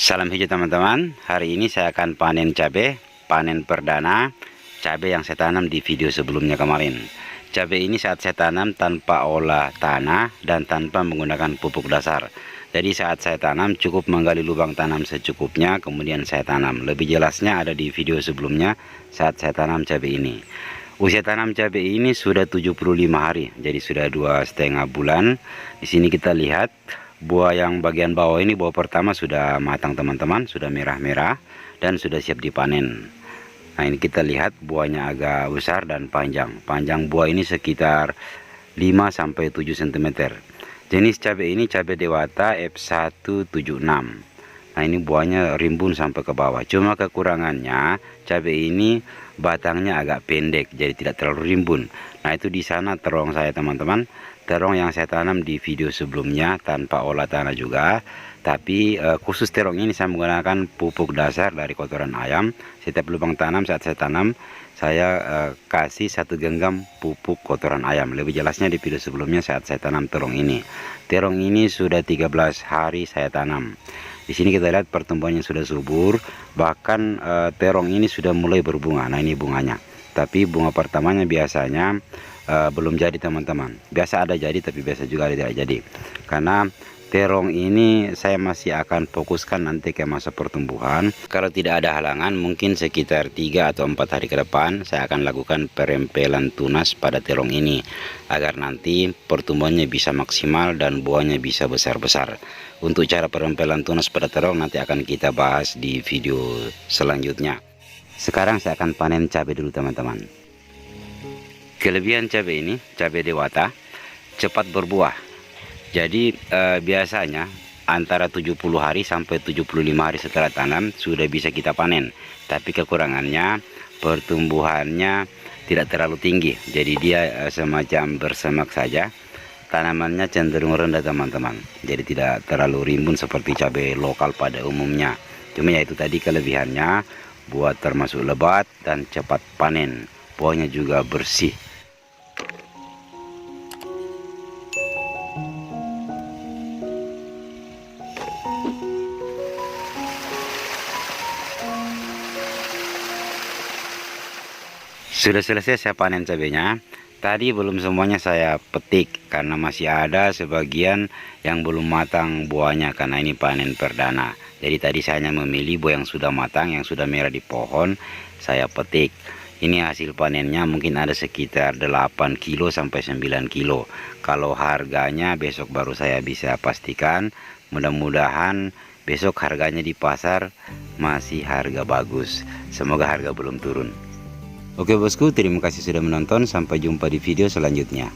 Salam hijau teman-teman. Hari ini saya akan panen cabai, panen perdana cabai yang saya tanam di video sebelumnya kemarin. Cabai ini saat saya tanam tanpa olah tanah dan tanpa menggunakan pupuk dasar. Jadi saat saya tanam cukup menggali lubang tanam secukupnya, kemudian saya tanam. Lebih jelasnya ada di video sebelumnya saat saya tanam cabai ini. Usia tanam cabai ini sudah 75 hari, jadi sudah 2,5 bulan. Di sini kita lihat buah yang bagian bawah ini, buah pertama sudah matang teman-teman, sudah merah-merah dan sudah siap dipanen. Nah, ini kita lihat buahnya agak besar dan panjang. Panjang buah ini sekitar 5-7 cm. Jenis cabai ini cabai dewata F176. Nah, ini buahnya rimbun sampai ke bawah. Cuma kekurangannya cabai ini batangnya agak pendek, jadi tidak terlalu rimbun. Nah, itu di sana terong saya teman-teman. Terong yang saya tanam di video sebelumnya tanpa olah tanah juga. Tapi khusus terong ini saya menggunakan pupuk dasar dari kotoran ayam. Setiap lubang tanam saat saya tanam, saya kasih 1 genggam pupuk kotoran ayam. Lebih jelasnya di video sebelumnya saat saya tanam terong ini. Terong ini sudah 13 hari saya tanam. Di sini kita lihat pertumbuhannya sudah subur, bahkan terong ini sudah mulai berbunga. Nah, ini bunganya. Tapi bunga pertamanya biasanya belum jadi teman-teman. Biasa ada jadi, tapi biasa juga ada tidak jadi. Karena terong ini saya masih akan fokuskan nanti ke masa pertumbuhan. Kalau tidak ada halangan, mungkin sekitar 3 atau 4 hari ke depan saya akan lakukan perempelan tunas pada terong ini, agar nanti pertumbuhannya bisa maksimal dan buahnya bisa besar-besar. Untuk cara perempelan tunas pada terong nanti akan kita bahas di video selanjutnya. Sekarang saya akan panen cabai dulu teman-teman. Kelebihan cabai ini, cabai dewata, cepat berbuah. Jadi biasanya antara 70 hari sampai 75 hari setelah tanam sudah bisa kita panen. Tapi kekurangannya pertumbuhannya tidak terlalu tinggi. Jadi dia semacam bersemak saja. Tanamannya cenderung rendah teman-teman. Jadi tidak terlalu rimbun seperti cabai lokal pada umumnya. Cuma ya itu tadi kelebihannya, buah termasuk lebat dan cepat panen. Buahnya juga bersih. Sudah selesai saya panen cabenya. Tadi belum semuanya saya petik karena masih ada sebagian yang belum matang buahnya, karena ini panen perdana. Jadi tadi saya hanya memilih buah yang sudah matang, yang sudah merah di pohon, saya petik. Ini hasil panennya mungkin ada sekitar 8 kilo sampai 9 kilo. Kalau harganya besok baru saya bisa pastikan. Mudah-mudahan besok harganya di pasar masih harga bagus. Semoga harga belum turun. Oke bosku, terima kasih sudah menonton. Sampai jumpa di video selanjutnya.